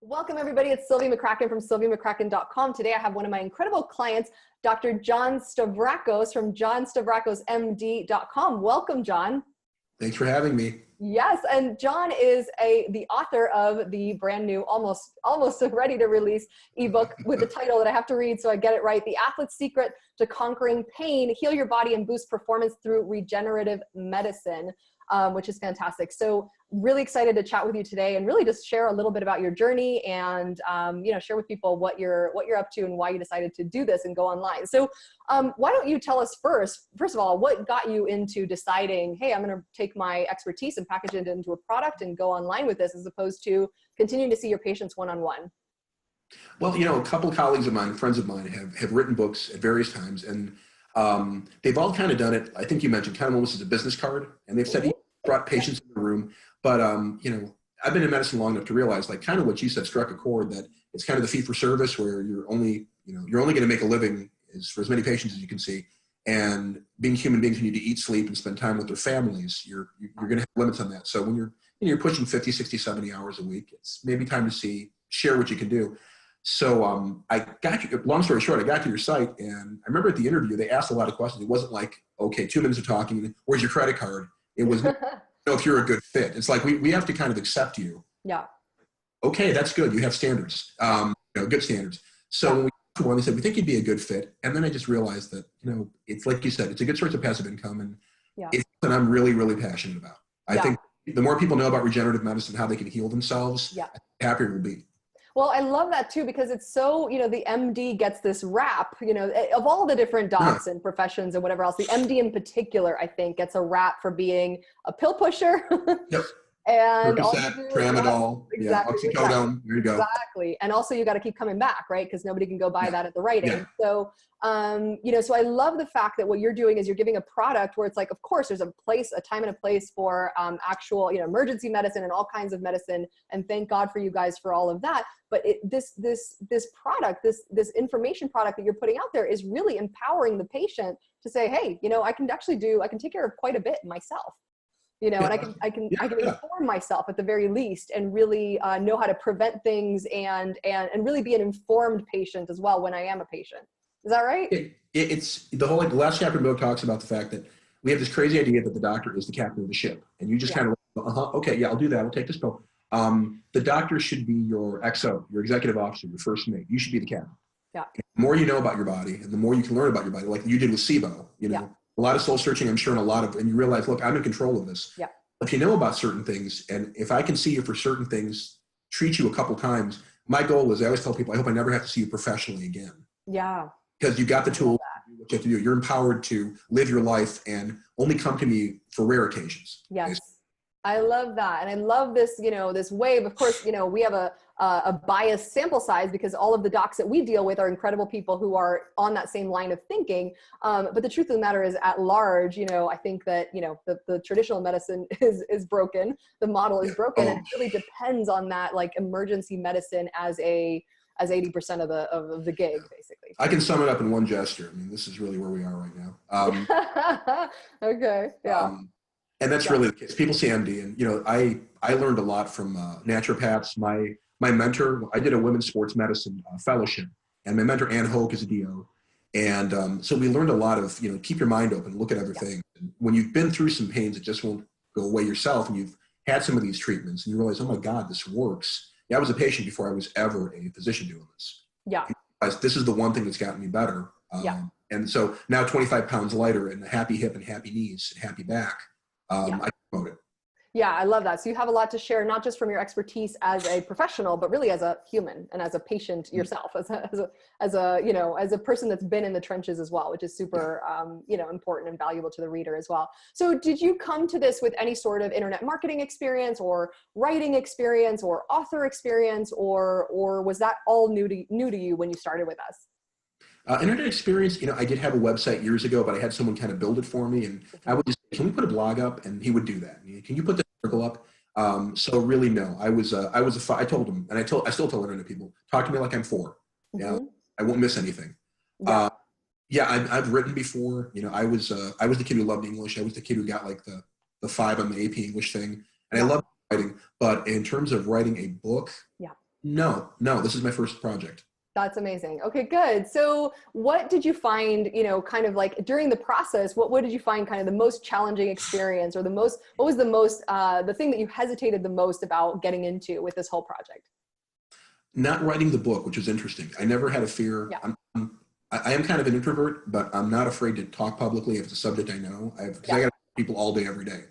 Welcome everybody, it's Sylvie McCracken from sylviamccracken.com. Today I have one of my incredible clients, Dr. John Stavrakos from johnstavrakosmd.com. Welcome, John. Thanks for having me. Yes, and John is the author of the brand new, almost ready to release ebook with the title that I have to read so I get it right. The Athlete's Secret to Conquering Pain, Heal Your Body and Boost Performance Through Regenerative Medicine. Which is fantastic. So really excited to chat with you today and really just share a little bit about your journey and share with people what you're up to and why you decided to do this and go online. So why don't you tell us first of all, what got you into deciding, hey, I'm going to take my expertise and package it into a product and go online with this, as opposed to continuing to see your patients one-on-one? Well, a couple of colleagues of mine, friends of mine have written books at various times, and they've all kind of done it, I think you mentioned, kind of almost as a business card. And they've said, brought patients in the room. But, I've been in medicine long enough to realize, like, kind of what you said struck a chord, that it's kind of the fee for service where you're only going to make a living for as many patients as you can see. And being human beings who need to eat, sleep, and spend time with their families, you're going to have limits on that. So when you're pushing 50, 60, 70 hours a week, it's maybe time to share what you can do. So I got you, long story short, I got to your site, and I remember at the interview, they asked a lot of questions. It wasn't like, okay, 2 minutes of talking, where's your credit card? It was, if you're a good fit. It's like, we have to kind of accept you. Yeah. Okay, that's good. You have standards, good standards. So when we got to one, they said, we think you'd be a good fit. And then I just realized that, it's like you said, it's a good source of passive income, and it's something I'm really, really passionate about. I think the more people know about regenerative medicine, how they can heal themselves, the happier we'll be. Well, I love that too, because it's so, the MD gets this rap, of all the different docs and professions and whatever else, the MD in particular, I think, gets a rap for being a pill pusher. Yep. And Percocet, Tramadol, oxycodone, there you go. Exactly. And also you got to keep coming back, right? Because nobody can go buy that at the Rite Aid. So, so I love the fact that what you're doing is you're giving a product where it's like, of course, there's a time and a place for actual, emergency medicine and all kinds of medicine. And thank God for you guys for all of that. But this product, this information product that you're putting out there is really empowering the patient to say, hey, I can take care of quite a bit myself. And I can inform myself at the very least, and really know how to prevent things and really be an informed patient as well when I am a patient. Is that right? It's the whole, the last chapter of the book talks about the fact that we have this crazy idea that the doctor is the captain of the ship, and you just kind of, okay, yeah, I'll do that. I'll take this pill. The doctor should be your XO, your executive officer, your first mate. You should be the captain. Yeah. And the more you know about your body, and the more you can learn about your body, like you did with SIBO, a lot of soul searching, I'm sure, and you realize, look, I'm in control of this. Yeah. If you know about certain things, and if I can see you for certain things, treat you a couple times, my goal is, I always tell people, I hope I never have to see you professionally again. Yeah. Because you've got the tools to do what you have to do. You're empowered to live your life and only come to me for rare occasions. Yes. Basically. I love that. And I love this, this wave. Of course, we have a biased sample size because all of the docs that we deal with are incredible people who are on that same line of thinking. But the truth of the matter is, at large, I think that, the traditional medicine is broken. The model is broken. And it really depends on that, like, emergency medicine as 80% of the gig, basically. I can sum it up in one gesture. I mean, this is really where we are right now. Okay. Yeah. And that's really the case. People see MD, and I learned a lot from naturopaths. My mentor, I did a women's sports medicine fellowship, and my mentor Ann Hoke is a DO, and so we learned a lot of keep your mind open, look at other things. And when you've been through some pains, it just won't go away yourself, and you've had some of these treatments, and you realize, oh my God, this works. Yeah, I was a patient before I was ever a physician doing this. Yeah, this is the one thing that's gotten me better. And so now 25 pounds lighter, and a happy hip and happy knees and happy back. I promote it. Yeah, I love that. So you have a lot to share, not just from your expertise as a professional, but really as a human and as a patient yourself, as a person that's been in the trenches as well, which is super, important and valuable to the reader as well. So did you come to this with any sort of internet marketing experience or writing experience or author experience, or was that all new to you when you started with us? Internet experience, I did have a website years ago, but I had someone kind of build it for me, and I would just say, can we put a blog up? And he would do that. Can you put the article up? So really, no. I told him, and I still tell internet people, talk to me like I'm 4. I won't miss anything. I've written before. I was the kid who loved English. I was the kid who got like the 5 on the AP English thing, and I loved writing. But in terms of writing a book, No, this is my first project. That's amazing. Okay, good. So what did you find, kind of like during the process, what did you find kind of the most challenging experience, or what was the most, the thing that you hesitated the most about getting into with this whole project? Not writing the book, which is interesting. I never had a fear. Yeah. I am kind of an introvert, but I'm not afraid to talk publicly if it's a subject I know. Because I got people all day, every day.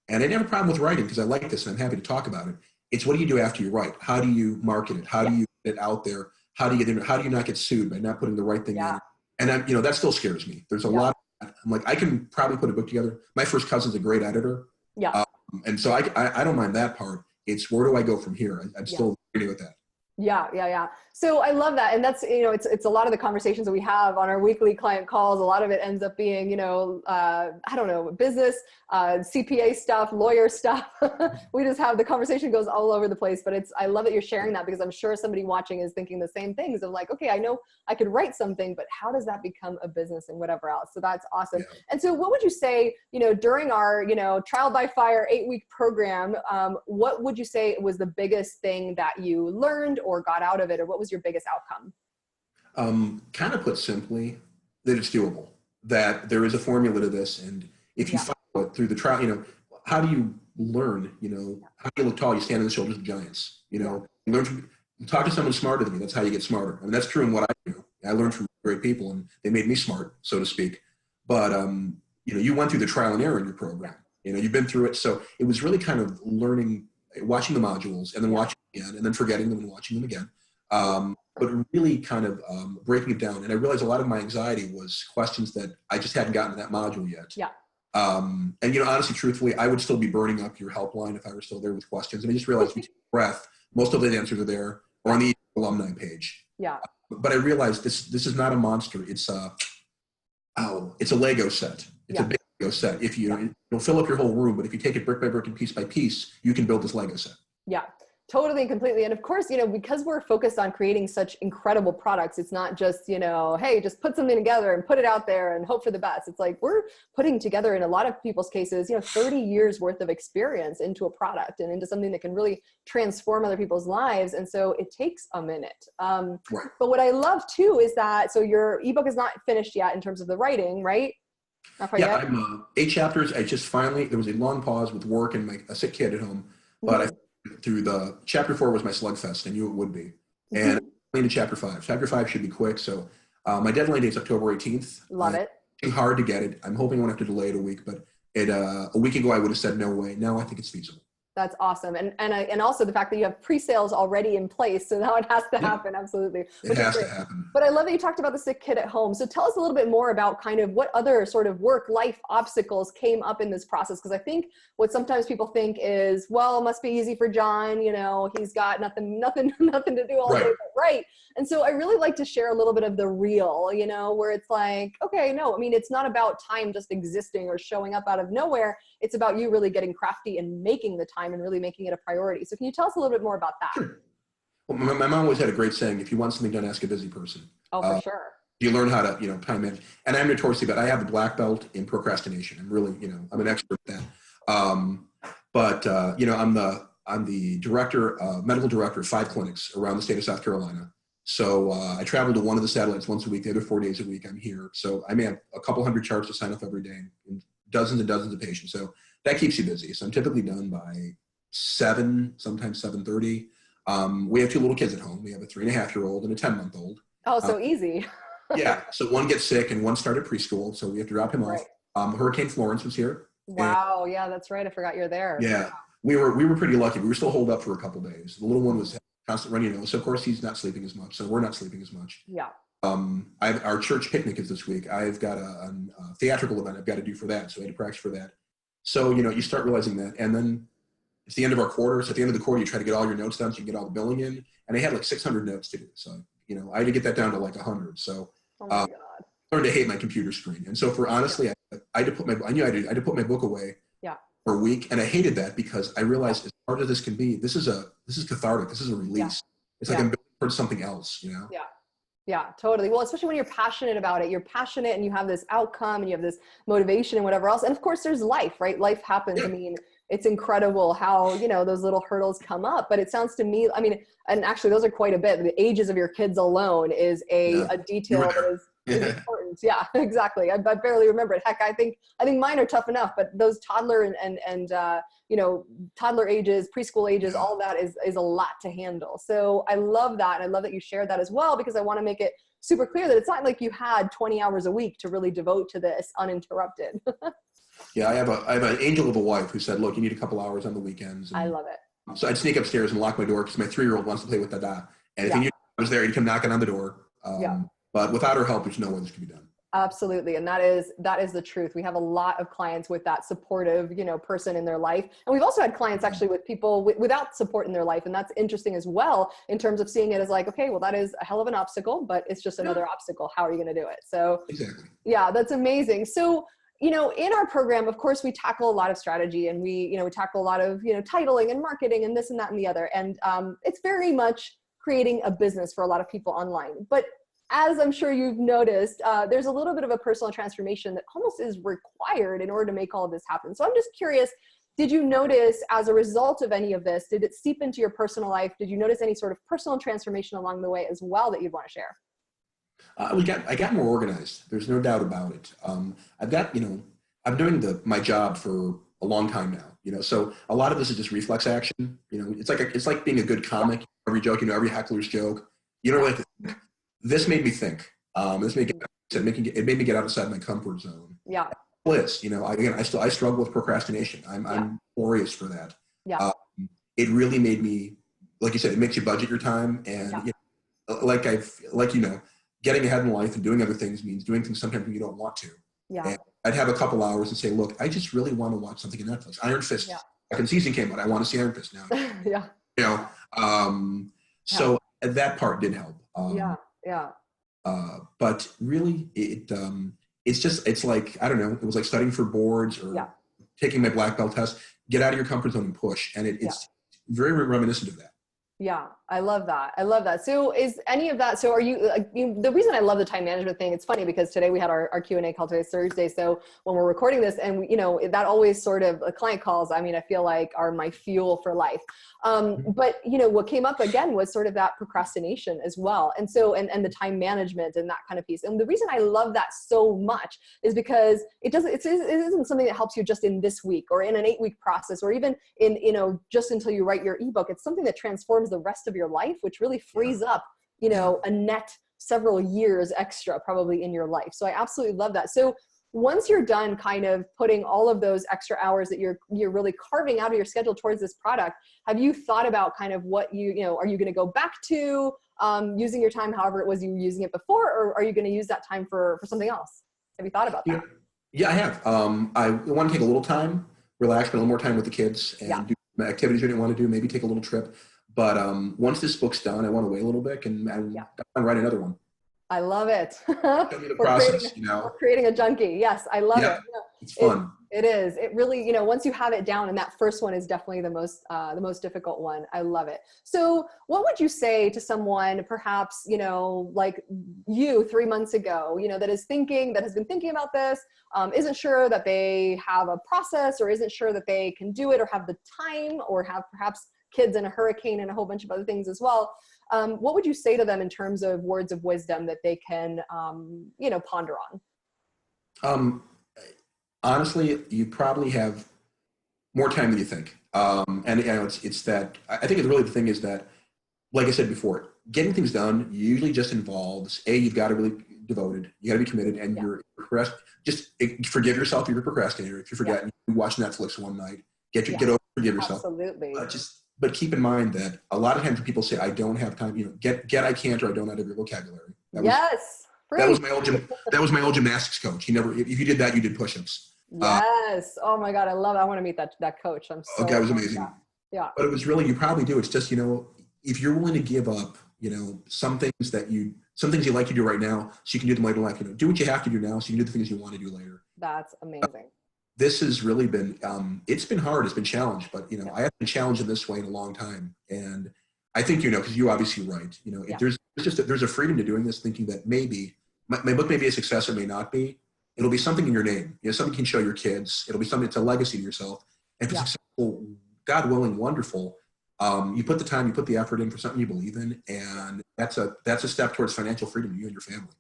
And I didn't have a problem with writing because I like this and I'm happy to talk about it. It's what do you do after you write? How do you market it? How do you get it out there? How do you get in? How do you not get sued by not putting the right thing in? And that still scares me. There's a lot. I'm like, I can probably put a book together. My first cousin's a great editor. Yeah. And so I don't mind that part. It's where do I go from here? I'm still new with that. Yeah. So I love that. And that's, it's a lot of the conversations that we have on our weekly client calls. A lot of it ends up being, I don't know, business, CPA stuff, lawyer stuff. We just have, the conversation goes all over the place, but I love that you're sharing that, because I'm sure somebody watching is thinking the same things of like, okay, I know I could write something, but how does that become a business and whatever else? So that's awesome. Yeah. And so what would you say, during our, trial by fire 8-week program, what would you say was the biggest thing that you learned or got out of it, or what was your biggest outcome? Kind of put simply, that it's doable, that there is a formula to this. And if you follow it through the trial, how do you learn, how do you look tall? You stand on the shoulders of giants, you learn from, talk to someone smarter than you. That's how you get smarter. I mean, that's true in what I do. I learned from great people and they made me smart, so to speak. But, you went through the trial and error in your program, you've been through it. So it was really kind of learning, watching the modules and then watching again and then forgetting them and watching them again. But really kind of breaking it down. And I realized a lot of my anxiety was questions that I just hadn't gotten to that module yet. Yeah. And, honestly, truthfully, I would still be burning up your helpline if I were still there with questions. And I just realized, if you take a breath, most of the answers are there or on the alumni page. Yeah. But I realized this is not a monster. It's a Lego set. It's a big Lego set. If you'll fill up your whole room, but if you take it brick by brick and piece by piece, you can build this Lego set. Yeah. Totally and completely. And of course, because we're focused on creating such incredible products, it's not just, hey, just put something together and put it out there and hope for the best. It's like we're putting together, in a lot of people's cases, 30 years worth of experience into a product and into something that can really transform other people's lives. And so it takes a minute. Right. But what I love too is that, so your ebook is not finished yet in terms of the writing, right? Yeah, I'm 8 chapters. I just finally, there was a long pause with work and a sick kid at home, but I through the chapter 4 was my slugfest. I knew it would be. And I'm into chapter 5. Chapter 5 should be quick. So my deadline date is October 18th. Love it. It's hard to get it. I'm hoping I won't have to delay it a week, but a week ago I would have said no way. Now I think it's feasible. That's awesome. And also the fact that you have pre-sales already in place. So now it has to happen. Absolutely. It has to happen. But I love that you talked about the sick kid at home. So tell us a little bit more about kind of what other sort of work-life obstacles came up in this process. Because I think what sometimes people think is, well, it must be easy for John. He's got nothing to do all day but write. And so I really like to share a little bit of the real, where it's like, okay, no, I mean, it's not about time just existing or showing up out of nowhere. It's about you really getting crafty and making the time and really making it a priority. So can you tell us a little bit more about that? Sure. Well, my mom always had a great saying, if you want something done, ask a busy person. Oh, for sure. You learn how to, time manage. And I'm notoriously bad. I have a black belt in procrastination. I'm really, I'm an expert at that. But I'm the director, medical director of 5 clinics around the state of South Carolina. So I travel to one of the satellites once a week. The other 4 days a week I'm here. So I may have a couple hundred charts to sign up every day and dozens and dozens of patients. So that keeps you busy. So I'm typically done by 7, sometimes 7:30. We have 2 little kids at home. We have a 3.5-year-old and a 10-month-old. Oh, so easy. Yeah. So one gets sick and one started preschool. So we have to drop him off. Hurricane Florence was here. Wow. Yeah, that's right. I forgot you're there. Yeah. We were pretty lucky. We were still holed up for a couple days. The little one was constant running nose. So of course he's not sleeping as much. So we're not sleeping as much. Yeah. Our church picnic is this week. I've got a theatrical event I've got to do for that. So I had to practice for that. So, you start realizing that. And then it's the end of our quarter. So at the end of the quarter, you try to get all your notes done so you can get all the billing in. And I had like 600 notes to do. So, I had to get that down to like 100. So I learned to hate my computer screen. And so honestly, I had to put I had to put my book away for a week. And I hated that because I realized as hard as this can be, this is cathartic. This is a release. Yeah. It's like I'm building towards something else, Yeah. Yeah, totally. Well, especially when you're passionate about it, you're passionate and you have this outcome and you have this motivation and whatever else. And of course there's life, right? Life happens. I mean, it's incredible how, you know, those little hurdles come up. But it sounds to me, I mean, and actually those are quite a bit. The ages of your kids alone is a detail that is important. Yeah, exactly. I barely remember it. Heck, I think mine are tough enough, but those toddler and you know, toddler ages, preschool ages, all that is a lot to handle. So I love that. And I love that you shared that as well, because I want to make it super clear that it's not like you had 20 hours a week to really devote to this uninterrupted. Yeah, I have an angel of a wife who said, look, you need a couple hours on the weekends. And I love it. so I'd sneak upstairs and lock my door because my 3-year-old wants to play with Dada. And if he knew I was there, he'd come knocking on the door. But without her help, there's no way this could be done. Absolutely. And that is the truth. We have a lot of clients with that supportive, you know, person in their life. And we've also had clients actually with people without support in their life. And that's interesting as well, in terms of seeing it as like, okay, well, that is a hell of an obstacle, but it's just another obstacle. How are you going to do it? So exactly. Yeah, that's amazing. So, you know, in our program, of course, we tackle a lot of strategy, and we tackle a lot of, you know, titling and marketing and this and that and the other. And it's very much creating a business for a lot of people online. But as I'm sure you've noticed, there's a little bit of a personal transformation that almost is required in order to make all of this happen. So I'm just curious, did you notice as a result of any of this, did it seep into your personal life? Did you notice any sort of personal transformation along the way as well that you'd want to share? I got more organized. There's no doubt about it. I've got, you know, I'm doing my job for a long time now, you know, so a lot of this is just reflex action. You know, it's like being a good comic. Every joke, you know, every heckler's joke, you don't really have to think. This made me think. This made me get outside my comfort zone. Yeah. Bliss, you know, I struggle with procrastination. I'm notorious for that. Yeah. It really made me, like you said, it makes you budget your time, and you know, you know, getting ahead in life and doing other things means doing things sometimes when you don't want to. Yeah. And I'd have a couple hours and say, look, I just really want to watch something on Netflix. Iron Fist. Second season came out. I want to see Iron Fist now. Yeah. You know, so that part did help. But really, it's like, I don't know, it was like studying for boards or taking my black belt test. Get out of your comfort zone and push. And it's very reminiscent of that. Yeah, I love that. I love that. So is any of that, so are you, the reason I love the time management thing, it's funny because today we had our Q&A call, today's Thursday. So when we're recording this, and you know, that always sort of, client calls, I mean, I feel like are my fuel for life. But you know, what came up again was sort of that procrastination as well. And so, and the time management and that kind of piece. And the reason I love that so much is because it isn't something that helps you just in this week or in an 8-week process, or even in, you know, just until you write your ebook. It's something that transforms the rest of your life, which really frees up, you know, a net several years extra probably in your life. So I absolutely love that. So once you're done kind of putting all of those extra hours that you're really carving out of your schedule towards this product, have you thought about kind of what you know, are you going to go back to using your time however it was you were using it before, or are you going to use that time for something else? Have you thought about that? Yeah, I have. I want to take a little time, relax, spend a little more time with the kids, and do activities we didn't want to do, maybe take a little trip. But once this book's done, I want to wait a little bit and I want to write another one. I love it. We're creating a junkie. Yes, I love it. It's fun. It is. It really, you know, once you have it down, and that first one is definitely the most difficult one. I love it. So what would you say to someone perhaps, you know, like you 3 months ago, you know, that has been thinking about this, isn't sure that they have a process, or isn't sure that they can do it, or have the time, or have perhaps kids in a hurricane and a whole bunch of other things as well. What would you say to them in terms of words of wisdom that they can, you know, ponder on? Honestly, you probably have more time than you think. And you know, it's that, I think really the thing is that, like I said before, getting things done usually just involves, you've got to really devoted, you got to be committed, and you're just forgive yourself if you're a procrastinator. If you forget, you watch Netflix one night, get over, forgive yourself. Absolutely. But keep in mind that a lot of times when people say, I don't have time, you know, get I can't, or I don't out of your vocabulary. That was my old gymnastics coach. He never, if you did that, you did push-ups. Yes. Oh my God. I love it. I want to meet that coach. I'm so that was amazing. Yeah. But it was really, you probably do. It's just, you know, if you're willing to give up, you know, some things you like to do right now, so you can do them later in life, you know, do what you have to do now so you can do the things you want to do later. That's amazing. This has really been, it's been hard, it's been challenged, but, you know, I haven't been challenged in this way in a long time. And I think, you know, because you obviously write, you know, there's a freedom to doing this, thinking that maybe my book may be a success or may not be. It'll be something in your name, you know, something you can show your kids. It'll be something, it's a legacy to yourself. And if it's successful, well, God willing, wonderful. You put the time, you put the effort in for something you believe in, and that's a step towards financial freedom to you and your family.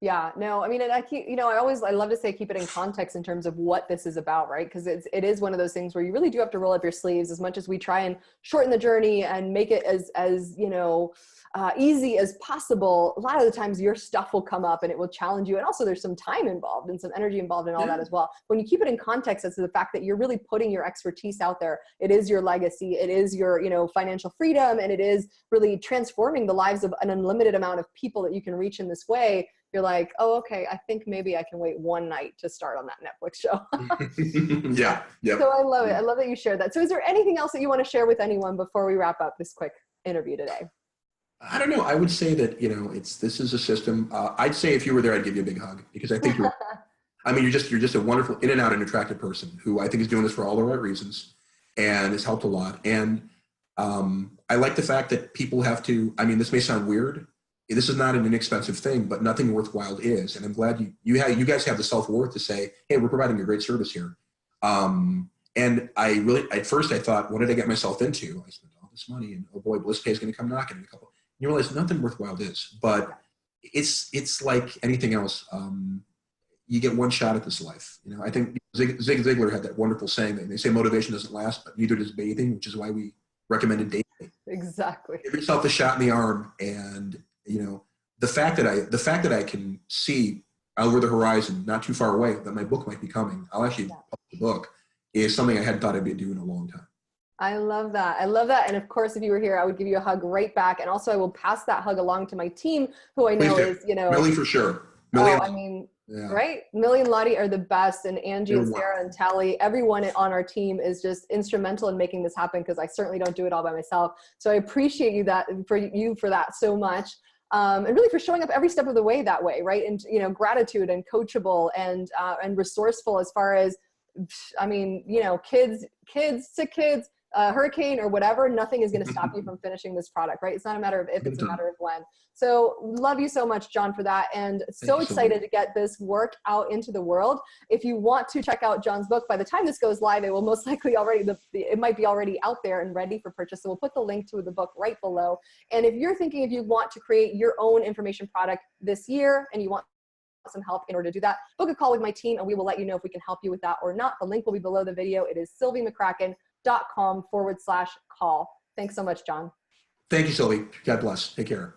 Yeah, no, I mean, and I keep, I love to say, keep it in context in terms of what this is about, right? Because it is one of those things where you really do have to roll up your sleeves. As much as we try and shorten the journey and make it as easy as possible, a lot of the times your stuff will come up and it will challenge you. And also there's some time involved and some energy involved in all that as well. When you keep it in context as to the fact that you're really putting your expertise out there, it is your legacy, it is your, financial freedom, and it is really transforming the lives of an unlimited amount of people that you can reach in this way. You're like, oh, okay, I think maybe I can wait one night to start on that Netflix show. Yeah. Yep. So I love it. I love that you shared that. So is there anything else that you want to share with anyone before we wrap up this quick interview today? I don't know. I would say that, this is a system. I'd say if you were there, I'd give you a big hug, because I think you're just a wonderful, in and out and attractive person who I think is doing this for all the right reasons and has helped a lot. And I like the fact that people have to, this may sound weird. This is not an inexpensive thing, but nothing worthwhile is. And I'm glad you guys have the self-worth to say, hey, we're providing a great service here. And at first I thought, what did I get myself into? I spent all this money and oh boy, BlissPay is going to come knocking in a couple. You realize nothing worthwhile is, but it's like anything else. You get one shot at this life. I think Zig Ziglar had that wonderful saying that they say motivation doesn't last, but neither does bathing, which is why we recommended dating. Exactly. Give yourself a shot in the arm, and the fact that I can see over the horizon, not too far away, that my book might be coming. I'll actually publish the book, is something I hadn't thought I'd be doing in a long time. I love that. I love that. And of course, if you were here, I would give you a hug right back. And also I will pass that hug along to my team, who I know is, Millie for sure. Millie, right? Millie and Lottie are the best. And Angie and Sarah and Tally, everyone on our team is just instrumental in making this happen, because I certainly don't do it all by myself. So I appreciate you for that so much. And really for showing up every step of the way that way, right? And, gratitude and coachable and resourceful as far as, kids, sick kids, hurricane or whatever, nothing is going to stop you from finishing this product, right? It's not a matter of if, it's a matter of when. So love you so much, John, for that. And so excited to get this work out into the world. If you want to check out John's book, by the time this goes live, it will most likely it might be already out there and ready for purchase. So we'll put the link to the book right below. And if you're thinking, if you want to create your own information product this year and you want some help in order to do that, book a call with my team and we will let you know if we can help you with that or not. The link will be below the video. It is sylviemccracken.com/call. Thanks so much, John. Thank you, Sylvie. God bless. Take care.